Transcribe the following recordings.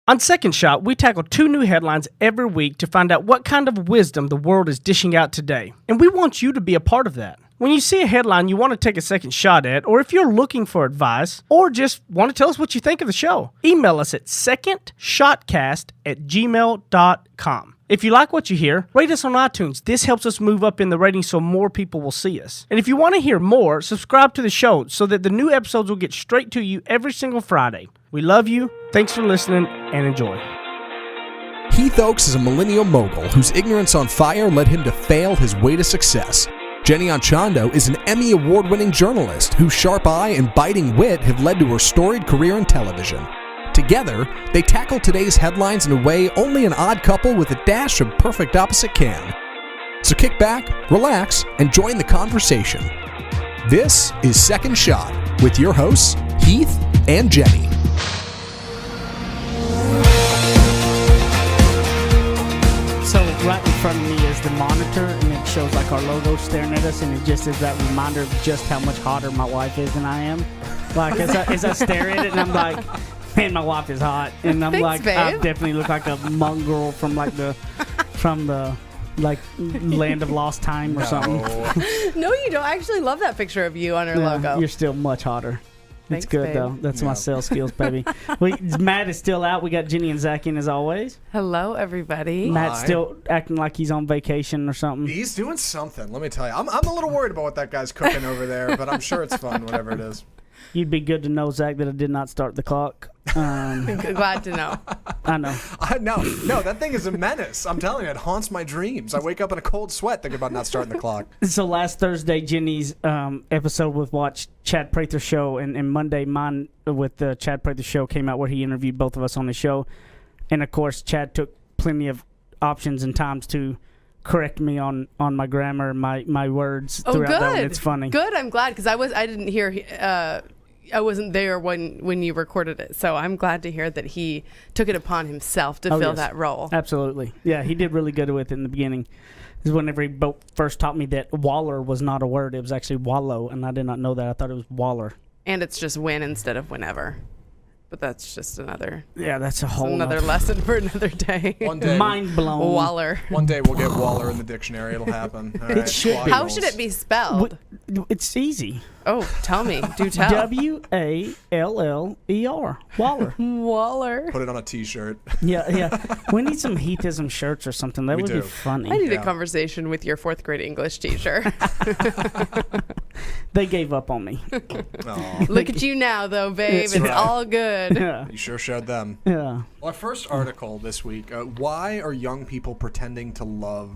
On Second Shot, we tackle 2 new headlines every week to find out what kind of wisdom the world is dishing out today. And we want you to be a part of that. When you see a headline you want to take a second shot at, or if you're looking for advice, or just want to tell us what you think of the show, email us at secondshotcast@gmail.com. If you like what you hear, rate us on iTunes. This helps us move up in the ratings so more people will see us. And if you want to hear more, subscribe to the show so that the new episodes will get straight to you every single Friday. We love you. Thanks for listening and enjoy. Heath Oaks is a millennial mogul whose ignorance on fire led him to fail his way to success. Jenny Anchondo is an Emmy Award-winning journalist whose sharp eye and biting wit have led to her storied career in television. Together, they tackle today's headlines in a way only an odd couple with a dash of perfect opposite can. So kick back, relax, and join the conversation. This is Second Shot with your hosts, Heath and Jenny. So right in front of me is the monitor, and it shows like our logo staring at us, and it just is that reminder of just how much hotter my wife is than I am. Like as I stare at it, and I'm like, man, my wife is hot, and I'm Thanks, babe. I definitely look like a mongrel from the land of lost time or something. No, you don't. I actually love that picture of you on her logo. You're still much hotter. Thanks, It's good babe. though. That's my sales skills, baby. Matt is still out. We got Jenny and Zach in as always. Hello, everybody. Matt's Hi. still acting like he's on vacation or something. He's doing something, let me tell you. I'm a little worried about what that guy's cooking over there, but I'm sure it's fun, whatever it is. You'd be good to know, Zach, that I did not start the clock. Glad to know. I know. No, that thing is a menace. I'm telling you, it haunts my dreams. I wake up in a cold sweat thinking about not starting the clock. So last Thursday, Jenny's episode with Watch Chad Prather's show, and Monday mine with the Chad Prather show came out where he interviewed both of us on the show. And, of course, Chad took plenty of options and times to correct me on my grammar, my words Oh, throughout that one. good. It's funny. Good. I'm glad because I didn't hear. I wasn't there when you recorded it, so I'm glad to hear that he took it upon himself to fill yes. that role. Absolutely. Yeah, he did really good with it in the beginning. This is whenever he first taught me that waller was not a word. It was actually wallow, and I did not know that. I thought it was waller. And it's just when instead of whenever. But that's just another Yeah, that's a whole lesson for another day. One day, mind blown. Waller. one day we'll get Waller in the dictionary. It'll happen. All right, should be. How should it be spelled? It's easy. Oh, tell me. Do tell. Waller. Waller. Waller. Put it on a T-shirt. Yeah. We need some Heathism shirts or something. That We would be do. funny. I need Yeah. a conversation with your 4th grade English teacher. They gave up on me. Aw, Look at you now, though, babe. That's It's right. all good. Yeah. you sure showed them. Yeah. Well, our first article this week, why are young people pretending to love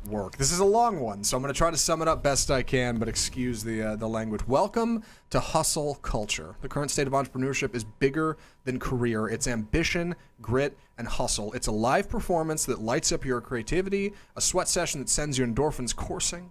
work? This is a long one, so I'm going to try to sum it up best I can, but excuse the language. Welcome to hustle culture. The current state of entrepreneurship is bigger than career. It's ambition, grit, and hustle. It's a live performance that lights up your creativity, a sweat session that sends your endorphins coursing.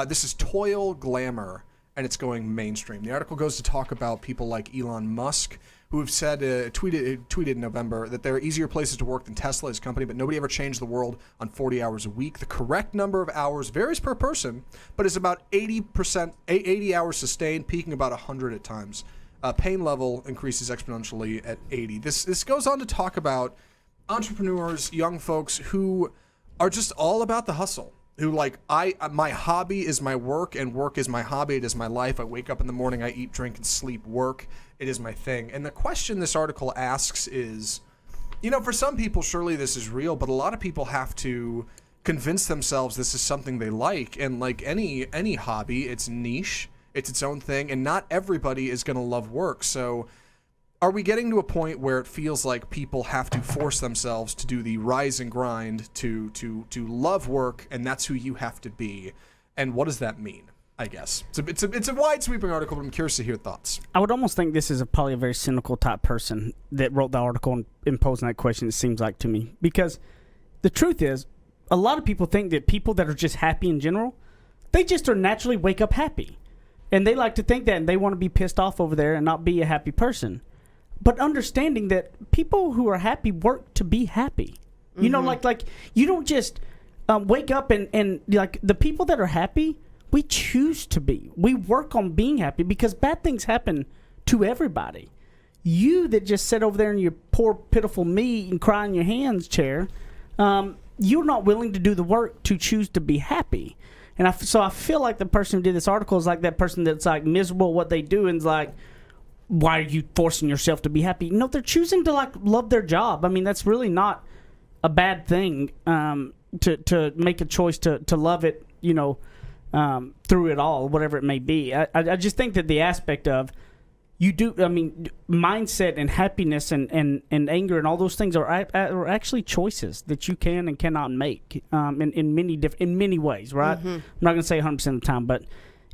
This is toil glamour, and it's going mainstream. The article goes to talk about people like Elon Musk, who have said, tweeted in November that there are easier places to work than Tesla, his company, but nobody ever changed the world on 40 hours a week. The correct number of hours varies per person, but is about 80 hours sustained, peaking about 100 at times. Pain level increases exponentially at 80. This goes on to talk about entrepreneurs, young folks who are just all about the hustle. Who my hobby is my work, and work is my hobby. It is my life. I wake up in the morning, I eat, drink, and sleep. Work, it is my thing. And the question this article asks is, for some people, surely this is real, but a lot of people have to convince themselves this is something they like. And like any hobby, it's niche, it's its own thing, and not everybody is going to love work. So are we getting to a point where it feels like people have to force themselves to do the rise and grind to love work, and that's who you have to be? And what does that mean? I guess it's a wide sweeping article, but I'm curious to hear thoughts. I would almost think this is probably a very cynical type person that wrote the article and posing that question, it seems like to me. Because the truth is, a lot of people think that people that are just happy in general, they just are naturally wake up happy. And they like to think that, and they want to be pissed off over there and not be a happy person. But understanding that people who are happy work to be happy. You know, like you don't just wake up and like the people that are happy, we choose to be. We work on being happy because bad things happen to everybody. You that just sit over there in your poor, pitiful me and cry in your hands chair, you're not willing to do the work to choose to be happy. And so I feel like the person who did this article is like that person that's like miserable at what they do and is like, why are you forcing yourself to be happy? No, they're choosing to like love their job. I mean, that's really not a bad thing, to make a choice to love it, through it all, whatever it may be. I just think that the aspect of mindset and happiness and anger and all those things are actually choices that you can and cannot make in many ways, right? Mm-hmm. I'm not going to say 100% of the time, but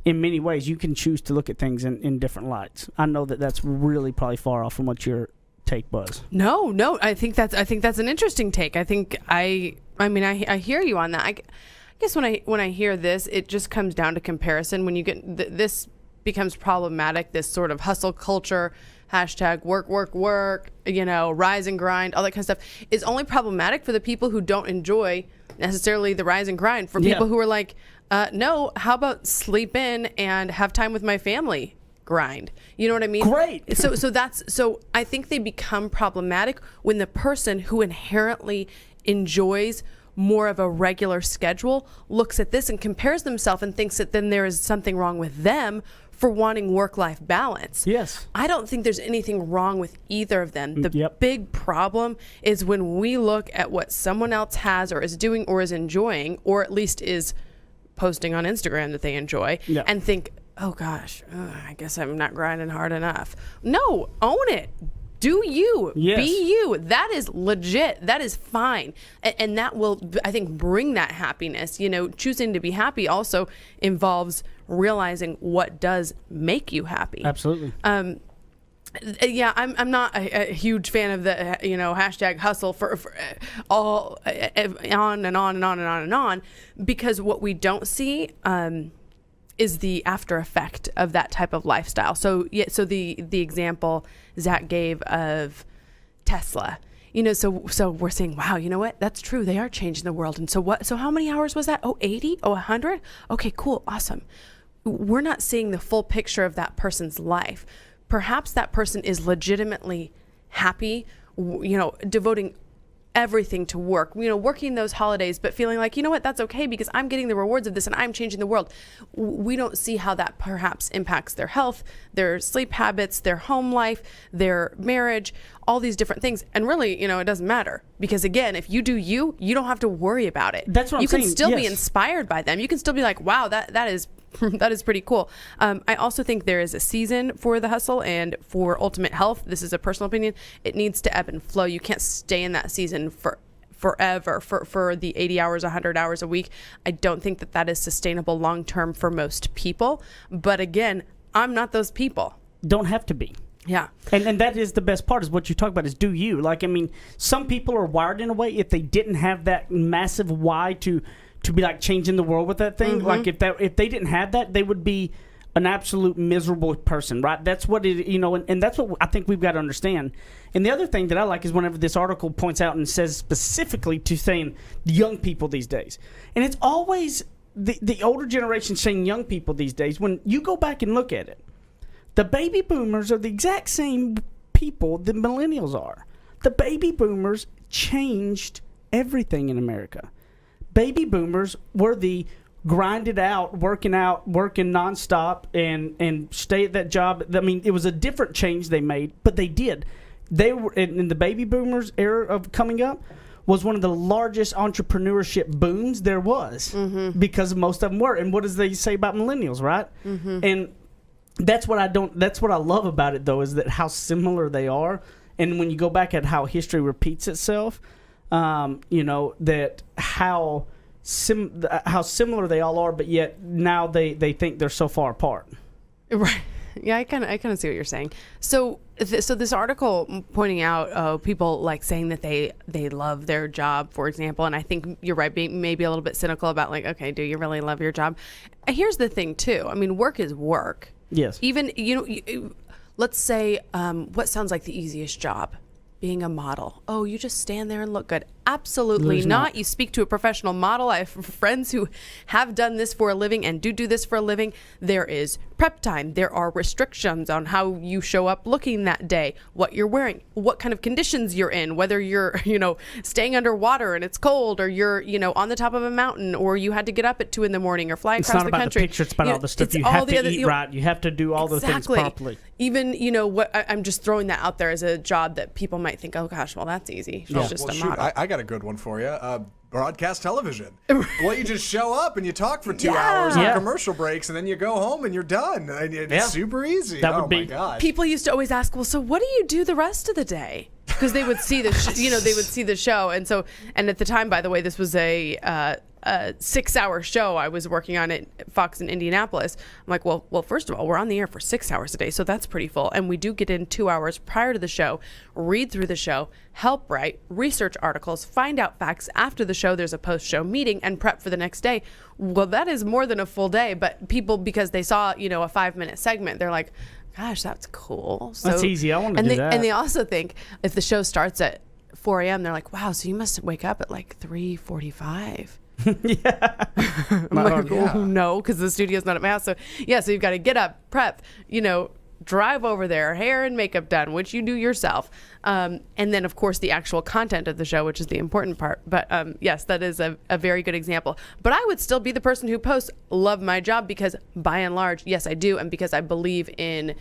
in many ways you can choose to look at things in different lights. I know that that's really probably far off from what your take was. No, I think that's an interesting take. I think I hear you on that. I guess when I hear this, it just comes down to comparison. When you get this becomes problematic, this sort of hustle culture, hashtag work, rise and grind, all that kind of stuff, is only problematic for the people who don't enjoy necessarily the rise and grind. For people who are like, no, how about sleep in and have time with my family? Grind. You know what I mean? Great. So I think they become problematic when the person who inherently enjoys more of a regular schedule looks at this and compares themselves and thinks that then there is something wrong with them for wanting work-life balance. Yes. I don't think there's anything wrong with either of them. The big problem is when we look at what someone else has or is doing or is enjoying, or at least is posting on Instagram that they enjoy, and think, oh gosh, I guess I'm not grinding hard enough. No, own it. Do you. Yes. Be you. That is legit. That is fine. And that will, I think, bring that happiness. Choosing to be happy also involves realizing what does make you happy. Absolutely. I'm not a huge fan of the hashtag hustle for all on and on and on and on and on, because what we don't see is the after effect of that type of lifestyle. So the example Zach gave of Tesla, so we're saying, wow, you know what? That's true. They are changing the world. And so how many hours was that? 80? 100? Okay, cool. Awesome. We're not seeing the full picture of that person's life. Perhaps that person is legitimately happy, devoting everything to work, working those holidays, but feeling like, you know what, that's okay because I'm getting the rewards of this and I'm changing the world. We don't see how that perhaps impacts their health, their sleep habits, their home life, their marriage, all these different things. And really, it doesn't matter, because again, if you do you don't have to worry about it. That's what I'm saying. You can still be inspired by them. You can still be like, wow, that is that is pretty cool. I also think there is a season for the hustle and for ultimate health. This is a personal opinion. It needs to ebb and flow. You can't stay in that season forever for the 80 hours, 100 hours a week. I don't think that is sustainable long term for most people. But again, I'm not those people. Don't have to be. Yeah. And that is the best part, is what you talk about is do you. Some people are wired in a way, if they didn't have that massive why to be like changing the world with that thing. Mm-hmm. Like if they didn't have that, they would be an absolute miserable person, right? That's what it, and that's what I think we've got to understand. And the other thing that I like is whenever this article points out and says specifically to saying young people these days. And it's always the older generation saying young people these days. When you go back and look at it, the baby boomers are the exact same people that millennials are. The baby boomers changed everything in America. Baby boomers were the grinded out, working nonstop and stay at that job. I mean, it was a different change they made, but they did. They were in the baby boomers era of coming up was one of the largest entrepreneurship booms there was, because most of them were. And what does they say about millennials, right? Mm-hmm. And that's what I love about it, though, is that how similar they are. And when you go back at how history repeats itself, that how similar they all are, but yet now they think they're so far apart. Right. Yeah, I kind of see what you're saying. So this article pointing out people like saying that they love their job, for example, and I think you're right, being maybe a little bit cynical about like, okay, do you really love your job? Here's the thing too. I mean, work is work. Yes. Even let's say what sounds like the easiest job. Being a model. Oh, you just stand there and look good. Absolutely not. You speak to a professional model. I have friends who have done this for a living and do this for a living. There is prep time. There are restrictions on how you show up looking that day, what you're wearing, what kind of conditions you're in, whether you're, staying underwater and it's cold, or you're, on the top of a mountain, or you had to get up at 2 a.m. or fly across the country. It's not about the picture, it's about all the stuff. You have to eat right. You have to do all the things properly. Even, what I'm just throwing that out there as a job that people might think, oh gosh, well, that's easy. She's just a model. I got a good one for you. Broadcast television. Well, you just show up and you talk for 2 hours on commercial breaks, and then you go home and you're done. And it's super easy. That would be, my gosh. People used to always ask, well, so what do you do the rest of the day? Because they would see the, they would see the show, and at the time, by the way, this was a 6-hour show I was working on at Fox in Indianapolis. I'm like, well, first of all, we're on the air for 6 hours a day, so that's pretty full. And we do get in 2 hours prior to the show, read through the show, help write, research articles, find out facts. After the show, there's a post-show meeting and prep for the next day. Well, that is more than a full day, but people, because they saw, a 5-minute segment, they're like, gosh, that's cool. So, that's easy. I want to do that. And they also think if the show starts at 4 a.m., they're like, wow, so you must wake up at like 3:45. Yeah. I'm like, no, because the studio's not at my house. So you've got to get up, prep, drive over there, hair and makeup done, which you do yourself. And then, of course, the actual content of the show, which is the important part. But yes, that is a very good example. But I would still be the person who posts, love my job, because by and large, yes, I do. And because I believe in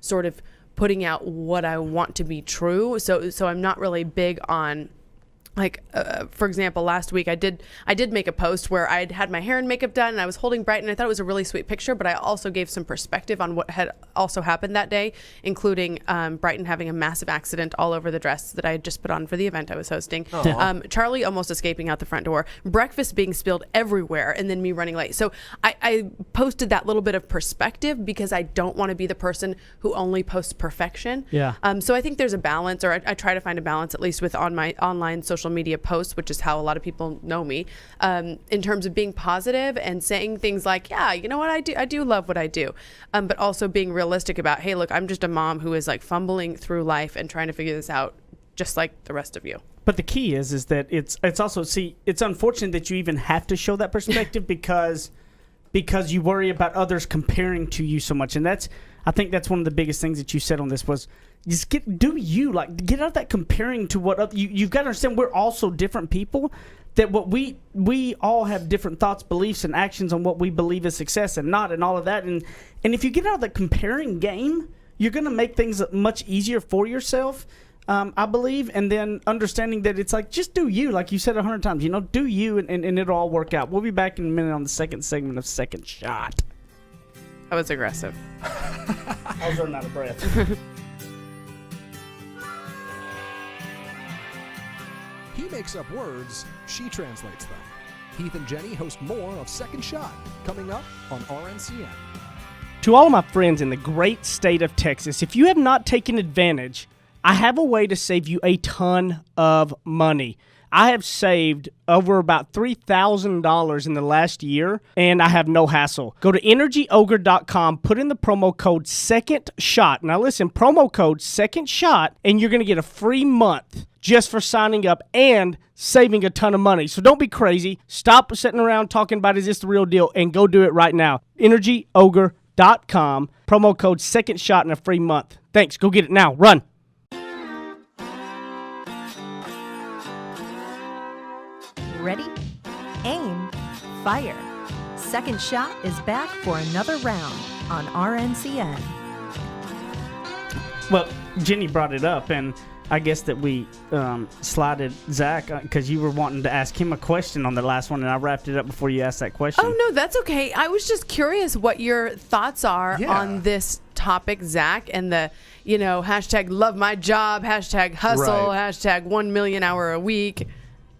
sort of putting out what I want to be true. So I'm not really big on, like, for example, last week I did make a post where I'd had my hair and makeup done, and I was holding Brighton. I thought it was a really sweet picture, but I also gave some perspective on what had also happened that day, including Brighton having a massive accident all over the dress that I had just put on for the event I was hosting. Charlie almost escaping out the front door, breakfast being spilled everywhere, and then me running late. So I posted that little bit of perspective because I don't want to be the person who only posts perfection. Yeah. So I think there's a balance, or I try to find a balance, at least with on my online social media posts, which is how a lot of people know me, in terms of being positive and saying things like, yeah, you know what, I do love what I do, but also being realistic about, hey, look, I'm just a mom who is like fumbling through life and trying to figure this out just like the rest of you. But the key is that it's also, it's unfortunate that you even have to show that perspective because you worry about others comparing to you so much. And I think that's one of the biggest things that you said on this was, just get out of that comparing to what you've got to understand. We're all so different people that what we all have different thoughts, beliefs, and actions on what we believe is success and not, and all of that. And if you get out of that comparing game, you're going to make things much easier for yourself, I believe. And then understanding that it's like, just do you, like you said 100 times, do you, and it'll all work out. We'll be back in a minute on the second segment of Second Shot. That was aggressive. I was running out of breath. He makes up words, she translates them. Heath and Jenny host more of Second Shot, coming up on RNCN. To all of my friends in the great state of Texas, if you have not taken advantage, I have a way to save you a ton of money. I have saved over about $3,000 in the last year, and I have no hassle. Go to EnergyOgre.com, put in the promo code SECONDSHOT. Now listen, promo code SECONDSHOT, and you're going to get a free month just for signing up and saving a ton of money. So don't be crazy. Stop sitting around talking about, is this the real deal, and go do it right now. EnergyOgre.com, promo code SECONDSHOT, and a free month. Thanks. Go get it now. Run. Ready? Aim. Fire. Second Shot is back for another round on RNCN. Well, Jenny brought it up, and I guess that we slided Zach because you were wanting to ask him a question on the last one, and I wrapped it up before you asked that question. Oh, no, that's okay. I was just curious what your thoughts are on this topic, Zach, and the, hashtag love my job, hashtag hustle, hashtag 1 million hour a week,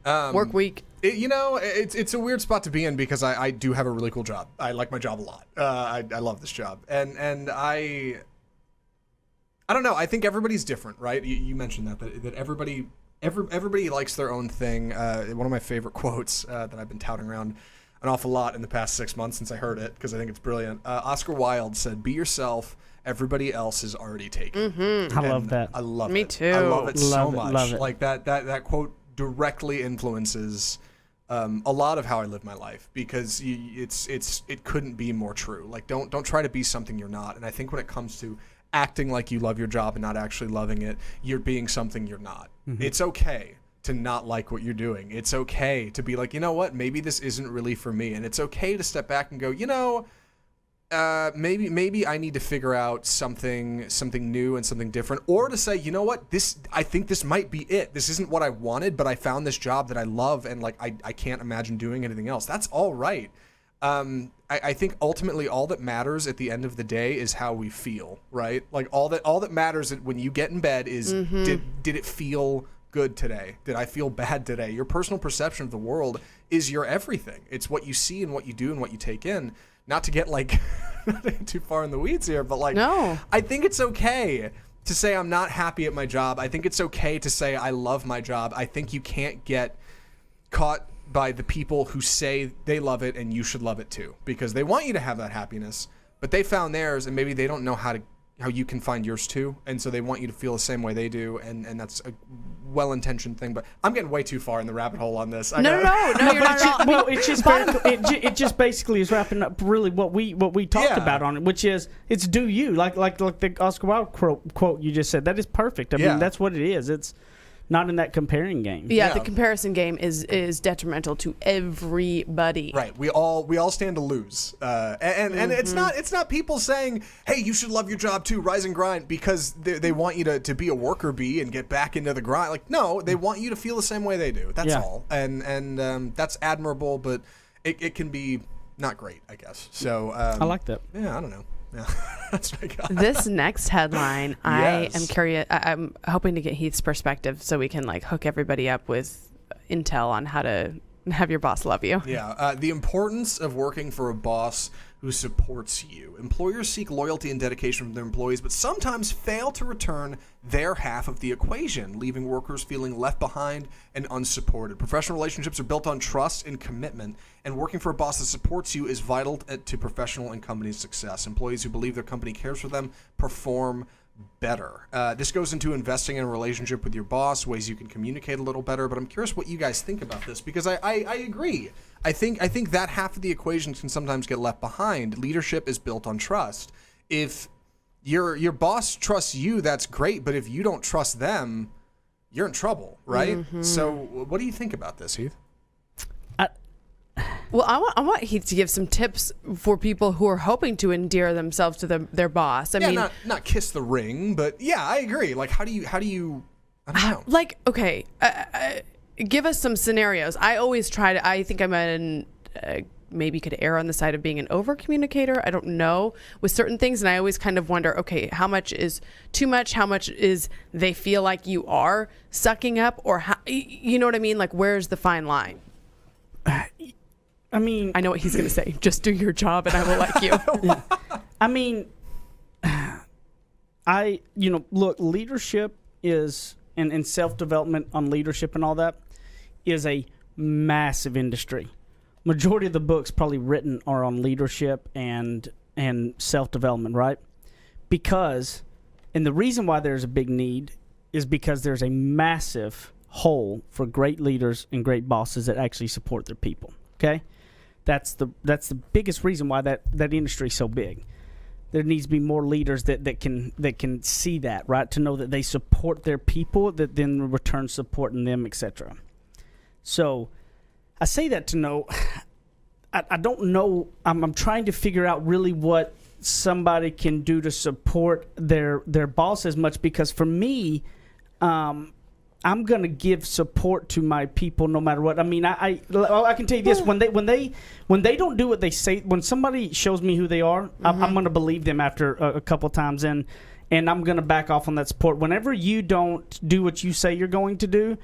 work week. It's a weird spot to be in because I do have a really cool job. I like my job a lot. I love this job. And I don't know. I think everybody's different, right? You mentioned that everybody likes their own thing. One of my favorite quotes that I've been touting around an awful lot in the past 6 months since I heard it, because I think it's brilliant. Oscar Wilde said, "Be yourself. Everybody else is already taken." Mm-hmm. I love that. I love it. Me too. I love it so much. Love it. Like that quote directly influences a lot of how I live my life, because it couldn't be more true. Like, don't try to be something you're not. And I think when it comes to acting like you love your job and not actually loving it, you're being something you're not. It's okay to not like what you're doing. It's okay to be like, you know what, maybe this isn't really for me. And it's okay to step back and go, maybe I need to figure out something new and something different, or to say, you know what, I think this might be it. This isn't what I wanted, but I found this job that I love, and like I can't imagine doing anything else. That's all right. I think ultimately all that matters at the end of the day is how we feel, right? Like all that matters when you get in bed is did it feel good today? Did I feel bad today? Your personal perception of the world is your everything. It's what you see and what you do and what you take in. Not to get like too far in the weeds here, but like, no. I think it's okay to say I'm not happy at my job. I think it's okay to say I love my job. I think you can't get caught by the people who say they love it and you should love it too, because they want you to have that happiness, but they found theirs and maybe they don't know how you can find yours too, and so they want you to feel the same way they do, and that's a well-intentioned thing. But I'm getting way too far in the rabbit hole on this. No, you're not at all. Well, it's just it just basically is wrapping up really what we talked about on it, which is it's do you, like the Oscar Wilde quote you just said. That is perfect. I mean, that's what it is. It's not in that comparing game. Yeah, the comparison game is detrimental to everybody. Right. We all stand to lose. And it's not people saying, "Hey, you should love your job too, rise and grind," because they want you to be a worker bee and get back into the grind. Like, no, they want you to feel the same way they do. That's all. And that's admirable, but it can be not great, I guess. So I like that. Yeah, I don't know. Yeah, that's what I got. This next headline, I am curious. I'm hoping to get Heath's perspective so we can like hook everybody up with intel on how to have your boss love you. Yeah, the importance of working for a boss who supports you. Employers seek loyalty and dedication from their employees, but sometimes fail to return their half of the equation, leaving workers feeling left behind and unsupported. Professional relationships are built on trust and commitment, and working for a boss that supports you is vital to professional and company success. Employees who believe their company cares for them perform better. This goes into investing in a relationship with your boss, ways you can communicate a little better, but I'm curious what you guys think about this, because I agree. I think that half of the equation can sometimes get left behind. Leadership is built on trust. If your boss trusts you, that's great, but if you don't trust them, you're in trouble, right? So what do you think about this, Heath? Well, I want Heath to give some tips for people who are hoping to endear themselves to their boss. I mean, not kiss the ring, but yeah, I agree. Like, how do you? I don't know. Like, okay, give us some scenarios. I always try to. I think I'm maybe could err on the side of being an over communicator. I don't know with certain things, and I always kind of wonder, okay, how much is too much? How much is they feel like you are sucking up, or how, you know what I mean? Like, where's the fine line? I mean, I know what he's going to say. Just do your job and I will like you. I mean, look, leadership is, and self-development on leadership and all that is a massive industry. Majority of the books probably written are on leadership and self-development, right? Because, and the reason why there's a big need is because there's a massive hole for great leaders and great bosses that actually support their people, okay? That's the biggest reason why that industry is so big. There needs to be more leaders that can see that, right? To know that they support their people, that then return supporting them, etc. So I say that to know, I don't know. I'm trying to figure out really what somebody can do to support their boss as much, because for me, I'm gonna give support to my people no matter what. I mean, I can tell you this: when they don't do what they say, when somebody shows me who they are, I'm gonna believe them after a couple times, and I'm gonna back off on that support. Whenever you don't do what you say you're going to do,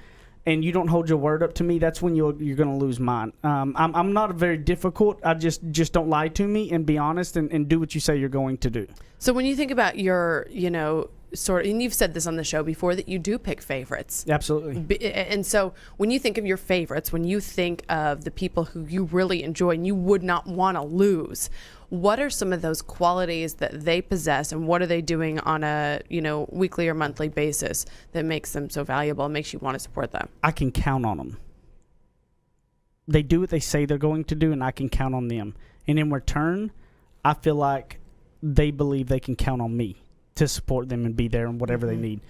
and you don't hold your word up to me, that's when you're gonna lose mine. I'm not very difficult. I just don't lie to me and be honest and do what you say you're going to do. So when you think about your, sort of, and you've said this on the show before, that you do pick favorites. Absolutely. And so when you think of your favorites, when you think of the people who you really enjoy and you would not want to lose, what are some of those qualities that they possess, and what are they doing on a weekly or monthly basis that makes them so valuable and makes you want to support them? I can count on them. they do what they say they're going to do, and I can count on them. And in return, I feel like they believe they can count on me to support them and be there and whatever they need.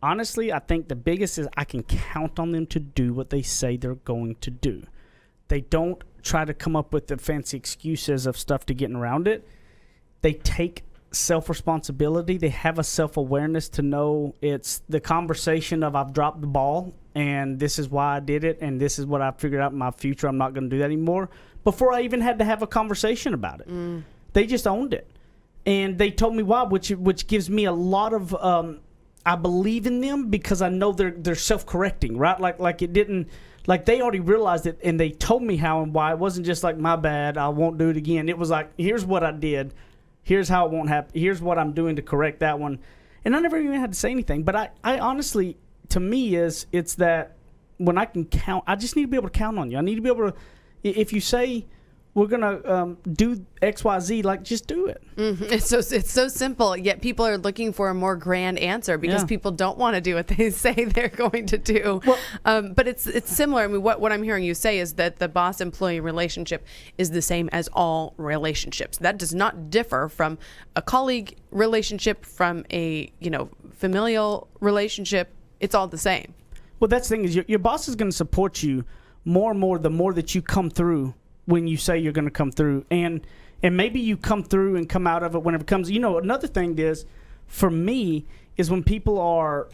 Honestly, I think the biggest is I can count on them to do what they say they're going to do. They don't try to come up with the fancy excuses of stuff to getting around it. They take self-responsibility. They have a self-awareness to know it's the conversation of I've dropped the ball and this is why I did it and this is what I figured out in my future. I'm not going to do that anymore. Before I even had to have a conversation about it. They just owned it. And they told me why, which gives me a lot of I believe in them because I know they're self-correcting, right? Like it didn't, like they already realized it and they told me how and why. It wasn't just like, my bad, I won't do it again. It was like, here's what I did. Here's how it won't happen. Here's what I'm doing to correct that one. And I never even had to say anything. But I honestly, to me, it's that when I can count, I just need to be able to count on you. I need to be able to, if you say, we're gonna do X, Y, Z. Like, just do it. It's so simple. Yet people are looking for a more grand answer because people don't want to do what they say they're going to do. Well, but it's similar. I mean, what I'm hearing you say is that the boss-employee relationship is the same as all relationships. That does not differ from a colleague relationship, from a familial relationship. It's all the same. Well, that's the thing is your boss is going to support you more and more the more that you come through. When you say you're going to come through, and maybe you come through and come out of it whenever it comes. Another thing is, for me, is when people are,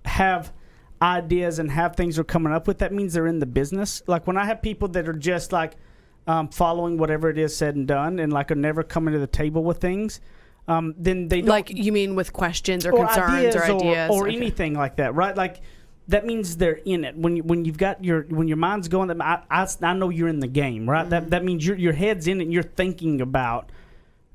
have ideas and have things they're coming up with, that means they're in the business. Like when I have people that are just like following whatever it is said and done and like are never coming to the table with things, then they don't. Like you mean with questions or concerns or ideas? Or anything like that, right? Like, that means they're in it. When you've got when your mind's going, I know you're in the game, right? That means your head's in it and you're thinking about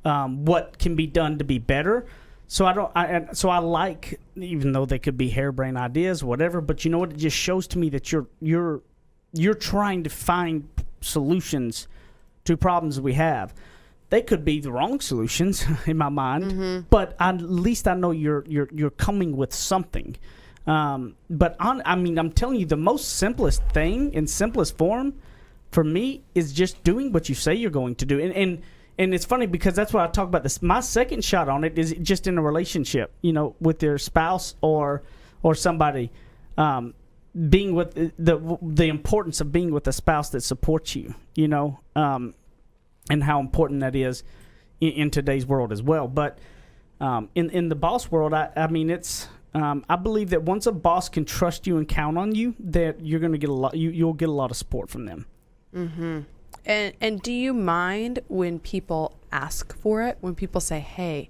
what can be done to be better. So I like, even though they could be harebrained ideas or whatever, but you know what? It just shows to me that you're trying to find solutions to problems we have. They could be the wrong solutions in my mind, but at least I know you're coming with something. But I'm telling you, the most simplest thing in simplest form for me is just doing what you say you're going to do. And it's funny because that's what I talk about. This my second shot on it is just in a relationship, with your spouse or somebody, being with the importance of being with a spouse that supports you, and how important that is in today's world as well. But in the boss world, I mean it's. I believe that once a boss can trust you and count on you, that you're going to get a lot. You'll get a lot of support from them. And do you mind when people ask for it? When people say, "Hey,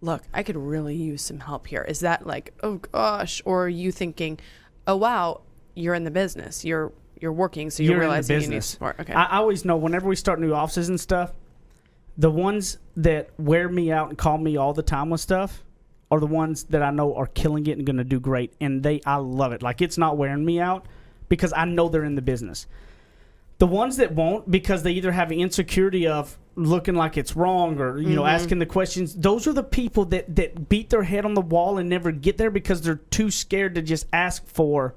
look, I could really use some help here." Is that like, "Oh gosh," or are you thinking, "Oh wow, you're in the business. You're working, so you're realizing you need support." Okay. I always know whenever we start new offices and stuff, the ones that wear me out and call me all the time with stuff are the ones that I know are killing it and going to do great. And I love it. Like, it's not wearing me out because I know they're in the business. The ones that won't, because they either have an insecurity of looking like it's wrong or, asking the questions, those are the people that beat their head on the wall and never get there because they're too scared to just ask for,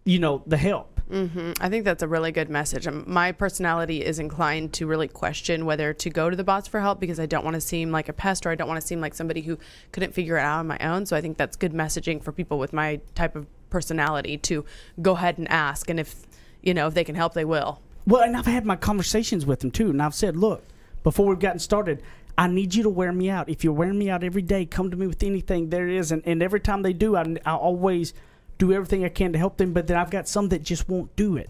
the help. I think that's a really good message. My personality is inclined to really question whether to go to the boss for help because I don't want to seem like a pest or I don't want to seem like somebody who couldn't figure it out on my own. So I think that's good messaging for people with my type of personality to go ahead and ask. And if they can help, they will. Well, and I've had my conversations with them too. And I've said, look, before we've gotten started, I need you to wear me out. If you're wearing me out every day, come to me with anything there is. And every time they do, I always do everything I can to help them, but then I've got some that just won't do it.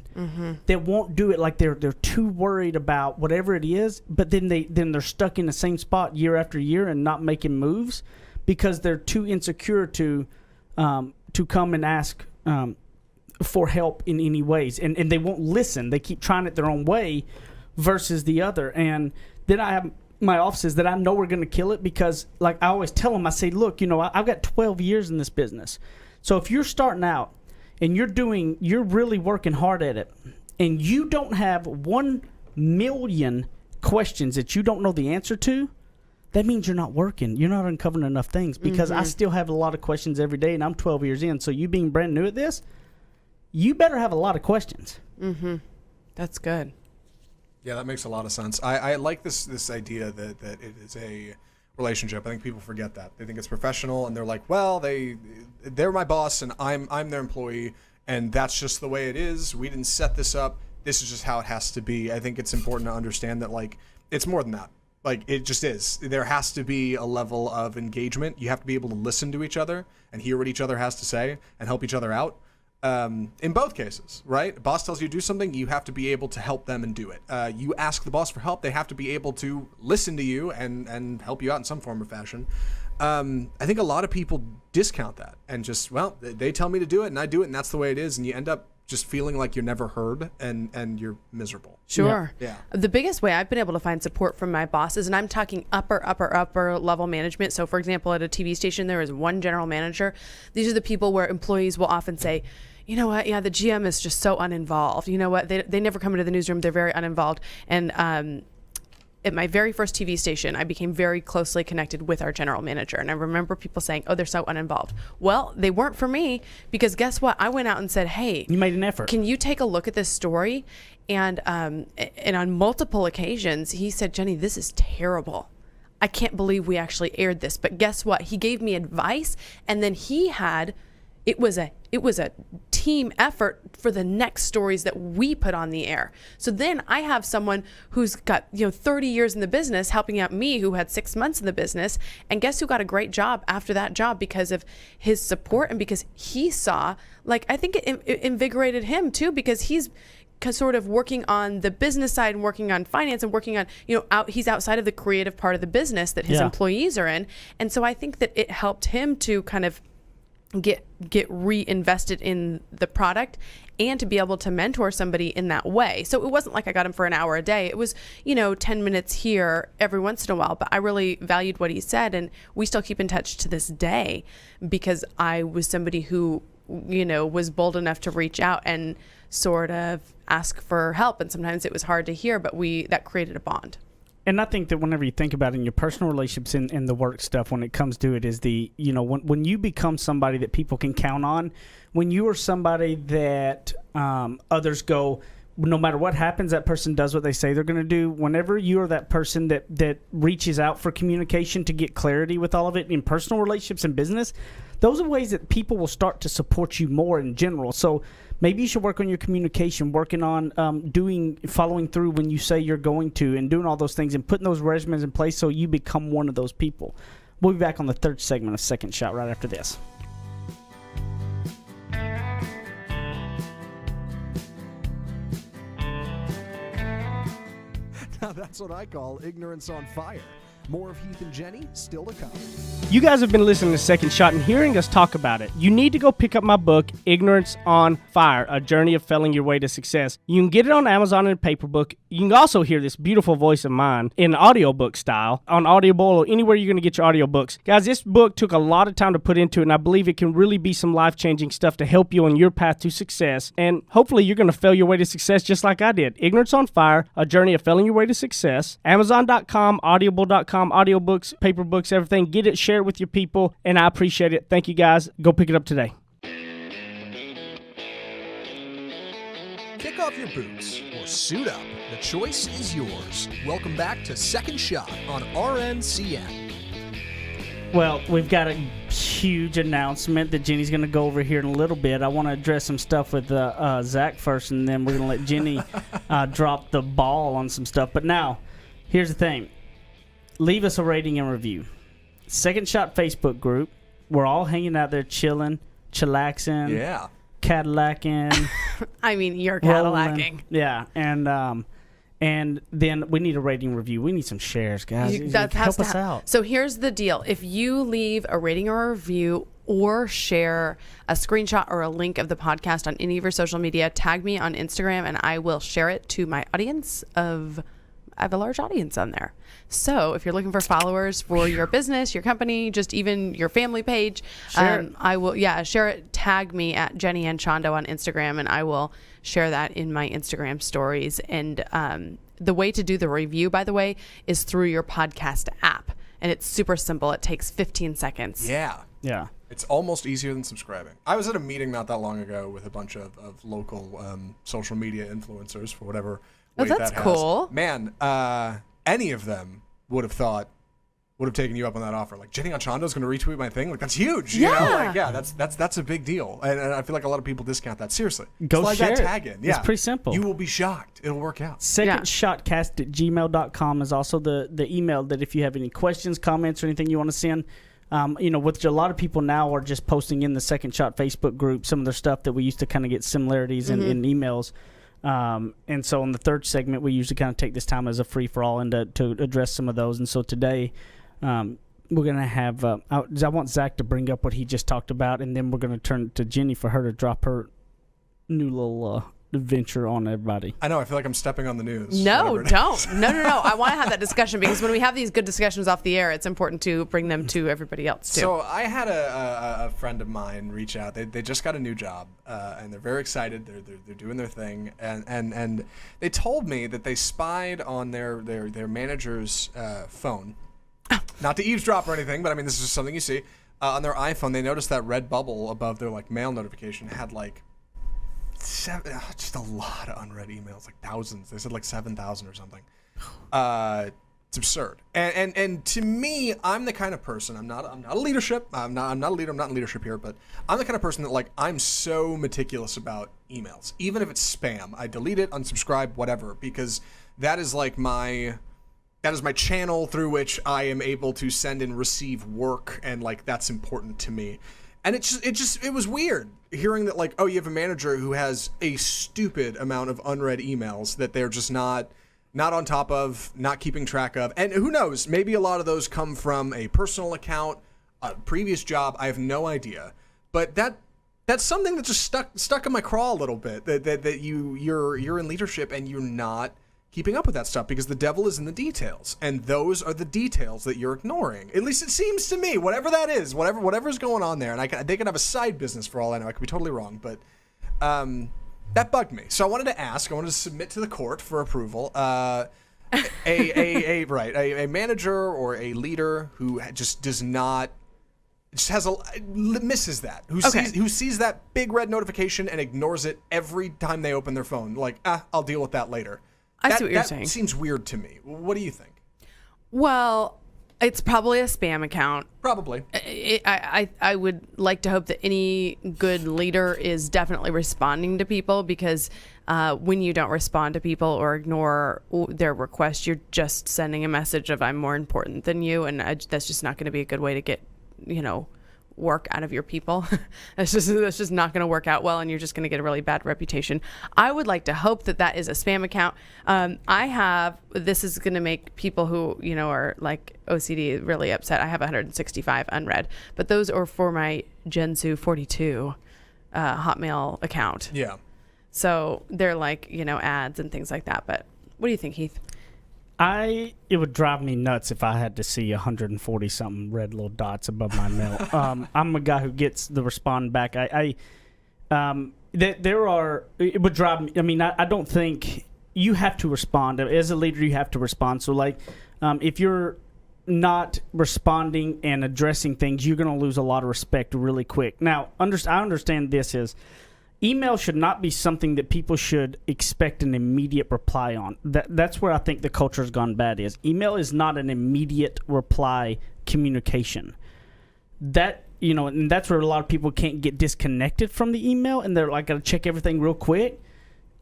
That won't do it. Like they're too worried about whatever it is, but then they're stuck in the same spot year after year and not making moves because they're too insecure to come and ask for help in any ways, and they won't listen. They keep trying it their own way versus the other. And then I have my offices that I know are going to kill it because, like I always tell them, I say, look, I've got 12 years in this business. So if you're starting out and you're really working hard at it and you don't have 1 million questions that you don't know the answer to, that means you're not working. You're not uncovering enough things because I still have a lot of questions every day and I'm 12 years in. So you being brand new at this, you better have a lot of questions. That's good. Yeah, that makes a lot of sense. I like this idea that it is a relationship. I think people forget that. They think it's professional, and they're like, well, they're my boss, and I'm their employee, and that's just the way it is. We didn't set this up. This is just how it has to be. I think it's important to understand that, like, it's more than that. Like, it just is. There has to be a level of engagement. You have to be able to listen to each other and hear what each other has to say and help each other out. In both cases, right? A boss tells you to do something, you have to be able to help them and do it. You ask the boss for help, they have to be able to listen to you and help you out in some form or fashion. I think a lot of people discount that and just, well, they tell me to do it and I do it and that's the way it is, and you end up just feeling like you're never heard and you're miserable. Sure. Yeah. The biggest way I've been able to find support from my bosses, and I'm talking upper level management. So for example, at a TV station, there is one general manager. These are the people where employees will often say, you know what? Yeah, the GM is just so uninvolved. You know what? They never come into the newsroom. They're very uninvolved. And at my very first TV station, I became very closely connected with our general manager. And I remember people saying, oh, they're so uninvolved. Well, they weren't for me, because guess what? I went out and said, hey, You made an effort. can you take a look at this story? And on multiple occasions, he said, Jenny, this is terrible. I can't believe we actually aired this. But guess what? He gave me advice, and then it was a team effort for the next stories that we put on the air. So then I have someone who's got 30 years in the business helping out me, who had 6 months in the business, and guess who got a great job after that job because of his support and because he saw, like, I think it invigorated him too, because he's sort of working on the business side and working on finance and working on, he's outside of the creative part of the business that his employees are in. And so I think that it helped him to kind of get reinvested in the product and to be able to mentor somebody in that way. So it wasn't like I got him for an hour a day. It was, 10 minutes here every once in a while, but I really valued what he said, and we still keep in touch to this day because I was somebody who, was bold enough to reach out and sort of ask for help, and sometimes it was hard to hear, but that created a bond. And I think that whenever you think about it in your personal relationships and the work stuff, when it comes to it, is when you become somebody that people can count on, when you are somebody that others go, no matter what happens, that person does what they say they're going to do. Whenever you are that person that reaches out for communication to get clarity with all of it in personal relationships and business, those are ways that people will start to support you more in general. So maybe you should work on your communication, working on following through when you say you're going to, and doing all those things and putting those regimens in place so you become one of those people. We'll be back on the third segment of Second Shot right after this. Now that's what I call ignorance on fire. More of Heath and Jenny still to come. You guys have been listening to Second Shot and hearing us talk about it. You need to go pick up my book, Ignorance on Fire, A Journey of Failing Your Way to Success. You can get it on Amazon in a paper book. You can also hear this beautiful voice of mine in audiobook style on Audible or anywhere you're going to get your audiobooks. Guys, this book took a lot of time to put into it, and I believe it can really be some life-changing stuff to help you on your path to success. And hopefully you're going to fail your way to success just like I did. Ignorance on Fire, A Journey of Failing Your Way to Success. Amazon.com, Audible.com, audiobooks, paper books, everything. Get it, share it with your people, and I appreciate it. Thank you, guys. Go pick it up today. Kick off your boots or suit up. The choice is yours. Welcome back to Second Shot on RNCN. Well, we've got a huge announcement that Jenny's going to go over here in a little bit. I want to address some stuff with Zach first, and then we're going to let Jenny drop the ball on some stuff. But now, here's the thing. Leave us a rating and review. Second Shot Facebook group. We're all hanging out there chilling, chillaxing, Yeah. Cadillacing. I mean, you're rolling. Cadillacing. Yeah, and then we need a rating review. We need some shares, guys. That has Help to us out. So here's the deal. If you leave a rating or a review or share a screenshot or a link of the podcast on any of your social media, tag me on Instagram and I will share it to my audience I have a large audience on there. So if you're looking for followers for your business, your company, just even your family page, I will, share it. Tag me at Jenny and Chondo on Instagram, and I will share that in my Instagram stories. And the way to do the review, by the way, is through your podcast app. And it's super simple. It takes 15 seconds. Yeah. Yeah. It's almost easier than subscribing. I was at a meeting not that long ago with a bunch of local social media influencers for whatever weight that's that has. cool. Man, any of them would have taken you up on that offer. Like, Jenny Ochando's going to retweet my thing. Like, that's huge. You know? Like, yeah, that's a big deal. And I feel like a lot of people discount that. Seriously. Go Slide share that tag in. Yeah. It's pretty simple. You will be shocked. It'll work out. secondshotcast@gmail.com is also the email that if you have any questions, comments, or anything you want to send. Which a lot of people now are just posting in the Second Shot Facebook group some of their stuff that we used to kind of get similarities in emails. And so in the third segment, we usually kind of take this time as a free-for-all and to address some of those. And so today, we're going to have I want Zach to bring up what he just talked about, and then we're going to turn to Jenny for her to drop her new little adventure on everybody. I know. I feel like I'm stepping on the news. No, don't. No. I want to have that discussion because when we have these good discussions off the air, it's important to bring them to everybody else too. So I had a friend of mine reach out. They just got a new job, and they're very excited. They're doing their thing, and they told me that they spied on their manager's phone. Not to eavesdrop or anything, but I mean, this is just something you see. On their iPhone, they noticed that red bubble above their mail notification had just a lot of unread emails, like thousands. They said 7,000 or something. It's absurd. And to me, I'm the kind of person. I'm not a leadership. I'm not a leader. I'm not in leadership here, but I'm the kind of person that I'm so meticulous about emails, even if it's spam. I delete it, unsubscribe, whatever, because that is my channel through which I am able to send and receive work, and that's important to me. And it was weird hearing that you have a manager who has a stupid amount of unread emails that they're just not on top of, not keeping track of. And who knows, maybe a lot of those come from a personal account, a previous job, I have no idea. But that's something that just stuck in my craw a little bit, that you're in leadership and you're not keeping up with that stuff, because the devil is in the details, and those are the details that you're ignoring. At least it seems to me, whatever that is, whatever's going on there. And they could have a side business for all I know. I could be totally wrong, but that bugged me. So I wanted to submit to the court for approval a manager or a leader who just misses that, who sees that big red notification and ignores it every time they open their phone. I'll deal with that later. I see what you're saying. That seems weird to me. What do you think? Well, it's probably a spam account. Probably. I would like to hope that any good leader is definitely responding to people, because when you don't respond to people or ignore their requests, you're just sending a message of I'm more important than you, and that's just not going to be a good way to get, work out of your people. That's just not going to work out well, and you're just going to get a really bad reputation. I would like to hope that is a spam account. This is going to make people who are OCD really upset. I have 165 unread, but those are for my Gensu 42 Hotmail account. Yeah. So they're ads and things like that. But what do you think, Heath? It would drive me nuts if I had to see 140 something red little dots above my mail. I'm a guy who gets the respond back. It would drive me. I mean, I don't think you have to respond as a leader. You have to respond. So if you're not responding and addressing things, you're going to lose a lot of respect really quick. Now, I understand this is. Email should not be something that people should expect an immediate reply on. That's where I think the culture has gone bad is. Email is not an immediate reply communication. And that's where a lot of people can't get disconnected from the email, and they're got to check everything real quick.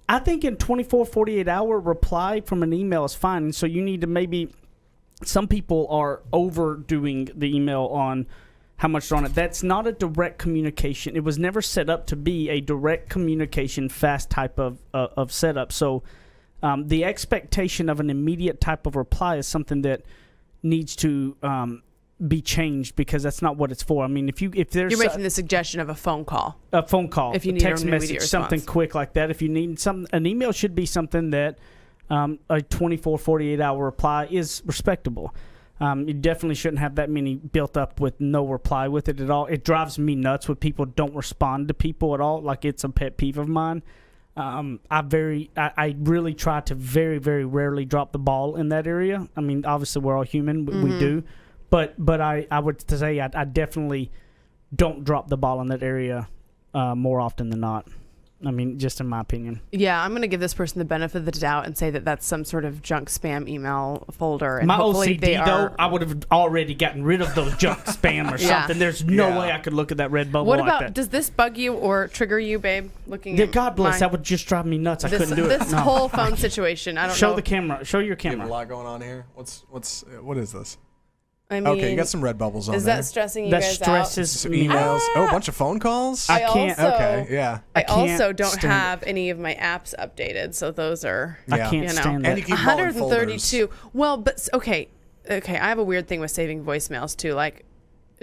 I think in 24, 48-hour reply from an email is fine. And so you need to some people are overdoing the email on how much they're on it. That's not a direct communication. It was never set up to be a direct communication, fast type of setup. So the expectation of an immediate type of reply is something that needs to be changed, because that's not what it's for. I mean, if there's you're making the suggestion of a phone call, if you need text message, something quick like that. If you need an email should be something that a 24, 48-hour reply is respectable. You definitely shouldn't have that many built up with no reply with it at all. It drives me nuts when people don't respond to people at all. It's a pet peeve of mine. I really try to very, very rarely drop the ball in that area. I mean, obviously we're all human, we do, but I would say I definitely don't drop the ball in that area more often than not. I mean, just in my opinion. Yeah, I'm going to give this person the benefit of the doubt and say that that's some sort of junk spam email folder. And My hopefully OCD, though, I would have already gotten rid of those junk spam or Yeah. something. There's no way I could look at that red bubble What like about, that. does this bug you or trigger you, babe? Looking Yeah, at God bless. mine? That would just drive me nuts. I This, couldn't do it. this No. whole phone situation, I don't Show know. the camera. Show your You have camera. a lot going on here. What is this? I mean, Okay, you got some red bubbles on is there. that stressing you That guys stresses Some me. emails. Oh, a bunch of phone calls. I can't. also- Okay, yeah. I can't also don't stand have any of my apps updated, so those are I Yeah. can't you know. stand And that. you keep them all in 132. folders. Well, but okay. I have a weird thing with saving voicemails too. Like,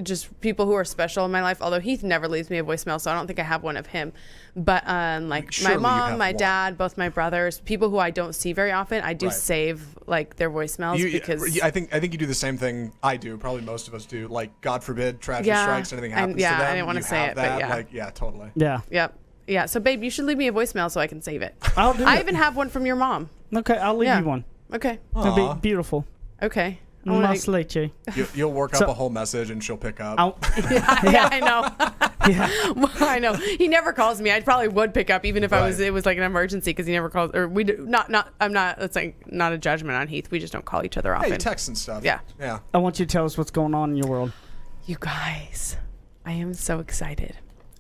just people who are special in my life. Although Heath never leaves me a voicemail, so I don't think I have one of him. But like Surely my you mom, have my one. dad, both my brothers, people who I don't see very often, I do Right. save like their voicemails because I think you do the same thing I do. Probably most of us do. Like, God forbid, tragedy Yeah, strikes, anything I'm- happens yeah, to them. I didn't wanna you say have it, but that. yeah. Like, yeah, totally. Yeah. Yep. Yeah. So babe, you should leave me a voicemail so I can save it. I'll do I it. even have one from your mom. Okay, I'll leave Yeah. you one. Okay. It'll Aw. be beautiful. Okay. I wanna- Mas leche. You'll work So- up a whole message and she'll pick up. I'll, yeah, I know. yeah. I know. He never calls me. I probably would pick up even if Right. it was like an emergency because he never calls or we do not I'm not it's like not a judgment on Heath. We just don't call each other often. Hey, text and stuff. Yeah. Yeah. I want you to tell us what's going on in your world. You guys, I am so excited.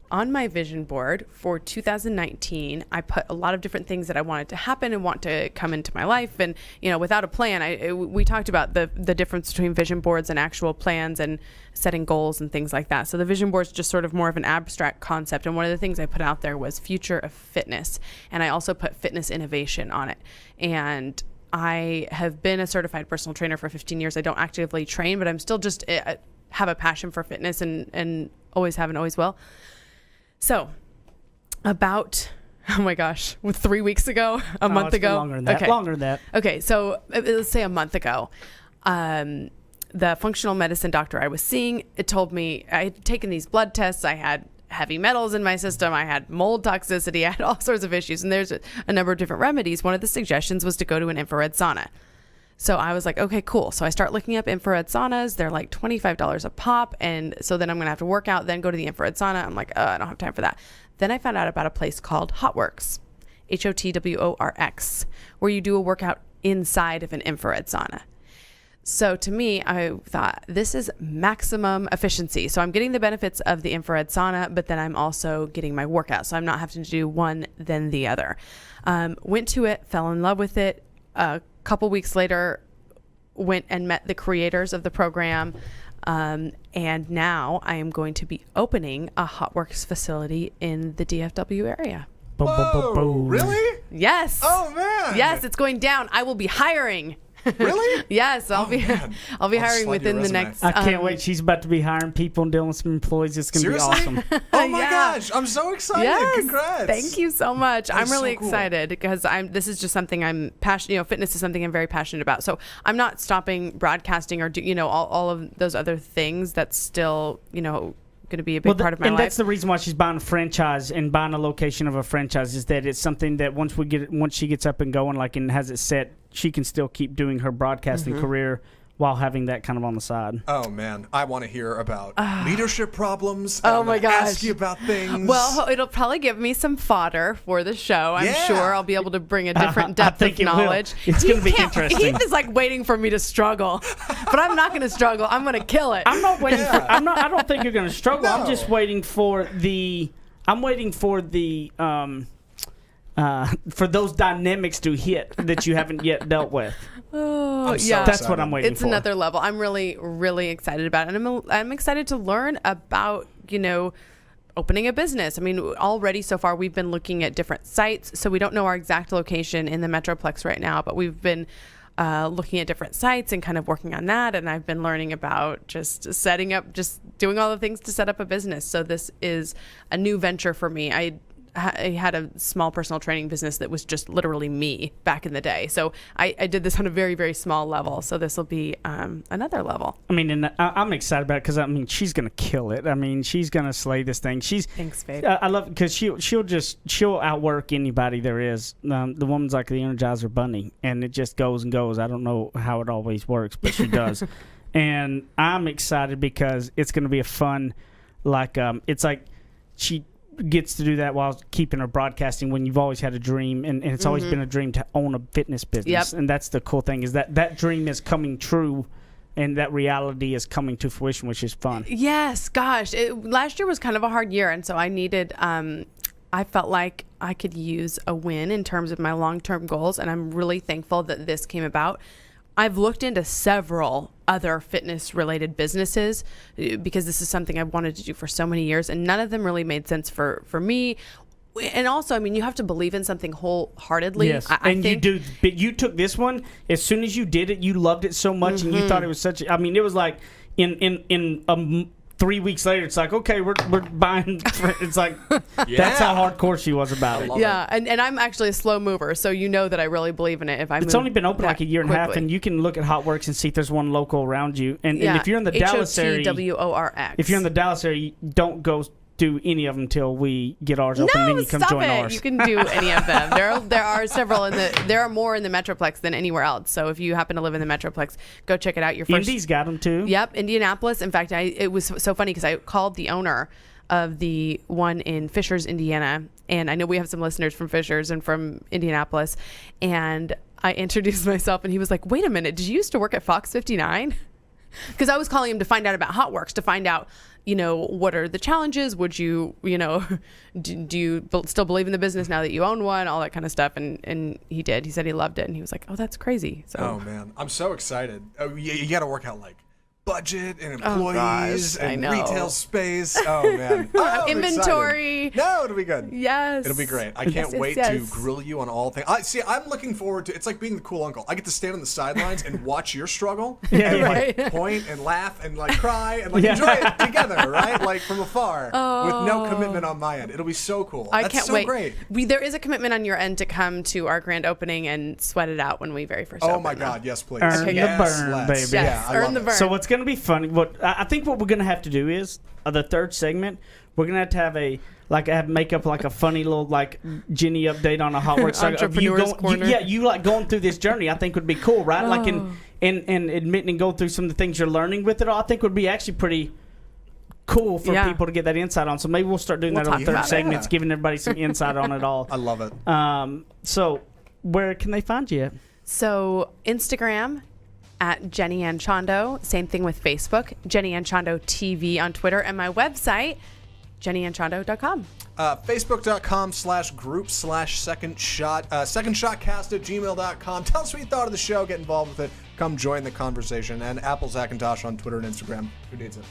On my vision board for 2019, I put a lot of different things that I wanted to happen and want to come into my life. And, you know, without a plan, we talked about the difference between vision boards and actual plans and setting goals and things like that. So the vision board is just sort of more of an abstract concept. And one of the things I put out there was future of fitness. And I also put fitness innovation on it. And I have been a certified personal trainer for 15 years. I don't actively train, but I'm still just have a passion for fitness and always have and always will. So about, oh my gosh, 3 weeks ago, a month it's been ago. Longer than that. Okay. Longer than that. Okay, so let's say a month ago, the functional medicine doctor I was seeing, it told me I had taken these blood tests. I had heavy metals in my system. I had mold toxicity. I had all sorts of issues. And there's a number of different remedies. One of the suggestions was to go to an infrared sauna. So I was like, okay, cool. So I start looking up infrared saunas. They're like $25 a pop. And so then I'm going to have to work out, then go to the infrared sauna. I'm like, I don't have time for that. Then I found out about a place called Hotworks, HOTWORX, where you do a workout inside of an infrared sauna. So to me, I thought this is maximum efficiency. So I'm getting the benefits of the infrared sauna, but then I'm also getting my workout. So I'm not having to do one, then the other. Went to it, fell in love with it. A couple weeks later, went and met the creators of the program. And now I am going to be opening a Hotworks facility in the DFW area. Whoa, really? Yes. Oh, man. Yes, it's going down. I will be hiring. Really? Yes, I'll be man. I'll be I'll hiring slide your within the resume. next I can't wait. She's about to be hiring people and dealing with some employees. It's going to be Seriously? awesome. Oh, my Yeah. gosh. I'm so excited. Yes. Congrats. Thank you so much. I'm is really so cool. excited because this is just something I'm passionate, you know, fitness is something I'm very passionate about. So I'm not stopping broadcasting or all of those other things. That's still, going to be a big part of my and life. that's the reason why she's buying a franchise and buying a location of a franchise is that it's something that once she gets up and going, like, and has it set, she can still keep doing her broadcasting career while having that kind of on the side. Oh, man. I want to hear about leadership problems. Oh, and my gosh. Ask you about things. Well, it'll probably give me some fodder for the show. I'm Yeah. sure I'll be able to bring a different I depth think of it will. knowledge. It's gonna be can't- interesting. Heath is like waiting for me to struggle, but I'm not going to struggle. I'm going to kill it. I'm not waiting for. I don't think you're going to struggle. I'm No. just waiting for the. I'm waiting for the. For those dynamics to hit that you haven't yet dealt with. Oh, I'm so yeah. That's what I'm waiting It's for. another level. I'm really, really excited about it. And I'm excited to learn about, opening a business. I mean, already so far we've been looking at different sites. So we don't know our exact location in the Metroplex right now, but we've been looking at different sites and kind of working on that. And I've been learning about just setting up, just doing all the things to set up a business. So this is a new venture for me. I had a small personal training business that was just literally me back in the day. So I did this on a very, very small level. So this will be another level. I mean, and I'm excited about it because she's gonna kill it. I mean, she's gonna slay this thing. Thanks, babe. I love it because she'll outwork anybody there is. The woman's like the Energizer Bunny, and it just goes and goes. I don't know how it always works, but she does. And I'm excited because it's gonna be a fun it's like she gets to do that while keeping her broadcasting when you've always had a dream, and it's always been a dream to own a fitness business. Yep. And that's the cool thing, is that dream is coming true, and that reality is coming to fruition, which is fun. Yes, gosh. Last year was kind of a hard year, and so I needed, I felt like I could use a win in terms of my long-term goals, and I'm really thankful that this came about. I've looked into several other fitness-related businesses because this is something I've wanted to do for so many years, and none of them really made sense for me. And also, I mean, you have to believe in something wholeheartedly. Yes, I and think, you do. But you took this one as soon as you did it. You loved it so much, and you thought it was such. I mean, it was like in 3 weeks later, it's like, okay, we're buying. It's like that's how hardcore she was about it. Yeah, and I'm actually a slow mover, so you know that I really believe in it. If I It's move only been open that like a year and a half, quickly. and you can look at HotWorks and see if there's one local around you. And if you're in the Dallas area, HOTWORX. if you're in the Dallas area, don't go do any of them until we get ours open. No, Then you come stop join it. ours. You can do any of them. There are several there are more in the Metroplex than anywhere else. So if you happen to live in the Metroplex, go check it out. Your first. Indy's got them too. Yep, Indianapolis. In fact, it was so funny because I called the owner of the one in Fishers, Indiana, and I know we have some listeners from Fishers and from Indianapolis, and I introduced myself, and he was like, "Wait a minute, did you used to work at Fox 59?" Because I was calling him to find out about HotWorks, to find out, what are the challenges? Would you, do you still believe in the business now that you own one? All that kind of stuff. And he did. He said he loved it. And he was like, oh, that's crazy. So. Oh, man. I'm so excited. Oh, you got to work out, like, budget and Oh, employees gosh, I and know. retail space. Oh, man. Oh, I'm Inventory. excited. No, it'll be good. Yes. It'll be great. I can't wait to grill you on all things. I'm looking forward to. It's like being the cool uncle. I get to stand on the sidelines and watch your struggle and like point and laugh and like cry and like enjoy it together, right? Like from afar with no commitment on my end. It'll be so cool. I That's can't so wait. Great. There is a commitment on your end to come to our grand opening and sweat it out when we very first Oh open. my God, yes, please. Earn the Yes, burn, let's. baby. Yes, Yeah, I earn love the it. burn. So what's going to be funny? I think what we're going to have to do is the third segment. We're going to have make up like a funny little like Jenny update on a HotWorks Entrepreneur's corner. You like going through this journey. I think would be cool, right? Like and admitting and going through some of the things you're learning with it all. I think would be actually pretty cool for people to get that insight on. So maybe we'll start doing that on the third segment, giving everybody some insight on it all. I love it. So where can they find you? So Instagram at Jenny Ann Chondo. Same thing with Facebook, Jenny Ann Chondo TV on Twitter, and my website, jennyannchondo.com. Facebook.com/group/second-shot, secondshotcast@gmail.com. Tell us what you thought of the show. Get involved with it. Come join the conversation. And Apple Zackintosh on Twitter and Instagram. Who needs it?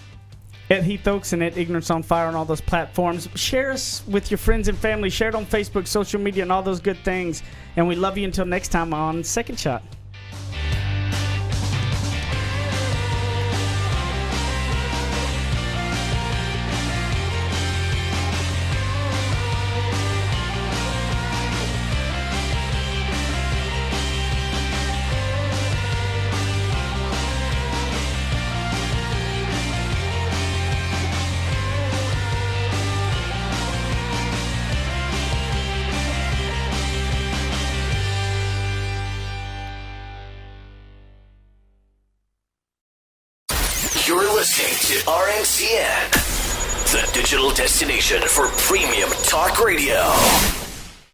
At Heath Oaks and at Ignorance on Fire on all those platforms. Share us with your friends and family. Share it on Facebook, social media, and all those good things. And we love you until next time on Second Shot. You're listening to RNCN, the digital destination for premium talk radio.